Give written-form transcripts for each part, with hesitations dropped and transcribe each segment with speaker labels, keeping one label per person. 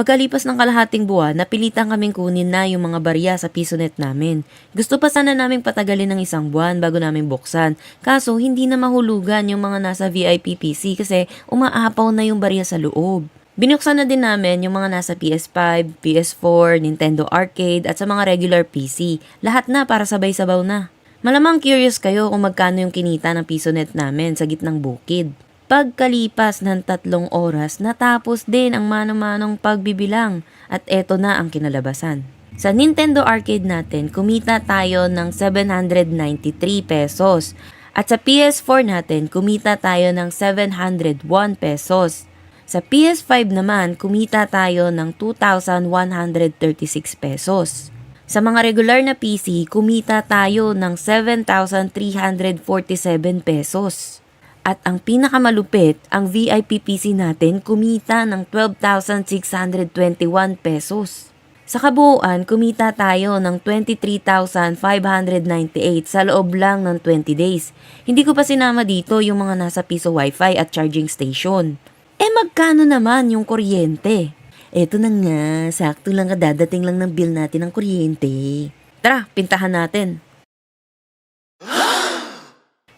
Speaker 1: Pagkalipas ng kalahating buwan, napilitan kaming kunin na yung mga barya sa PisoNet namin. Gusto pa sana naming patagalin ng isang buwan bago namin buksan. Kaso hindi na mahulugan yung mga nasa VIP PC kasi umaapaw na yung barya sa loob. Binuksan na din namin yung mga nasa PS5, PS4, Nintendo Arcade at sa mga regular PC. Lahat na para sabay-sabaw na. Malamang curious kayo kung magkano yung kinita ng PisoNet namin sa gitnang bukid. Pagkalipas ng 3 oras, natapos din ang mano-manong pagbibilang at eto na ang kinalabasan. Sa Nintendo Arcade natin, kumita tayo ng 793 pesos. At sa PS4 natin, kumita tayo ng 701 pesos. Sa PS5 naman, kumita tayo ng 2,136 pesos. Sa mga regular na PC, kumita tayo ng 7,347 pesos. At ang pinakamalupit, ang VIP PC natin kumita ng 12,621 pesos. Sa kabuuan, kumita tayo ng 23,598 sa loob lang ng 20 days. Hindi ko pa sinama dito yung mga nasa piso wifi at charging station. Magkano naman yung kuryente? Eto na nga, sakto lang kadadating lang ng bill natin ng kuryente. Tara, pintahan natin.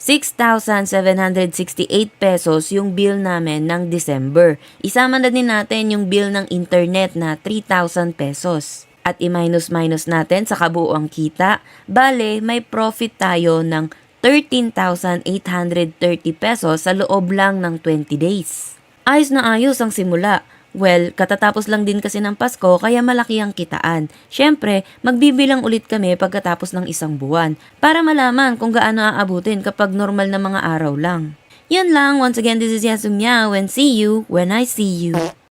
Speaker 1: 6,768 pesos yung bill namin ng December. Isama na din natin yung bill ng internet na 3,000 pesos. At i-minus-minus natin sa kabuuang kita, bale may profit tayo ng 13,830 pesos sa loob lang ng 20 days. Ayos na ayos ang simula. Well, katatapos lang din kasi ng Pasko kaya malaki ang kitaan. Siyempre, magbibilang ulit kami pagkatapos ng isang buwan para malaman kung gaano aabutin kapag normal na mga araw lang. Yan lang, once again this is Yasung Meow and see you when I see you.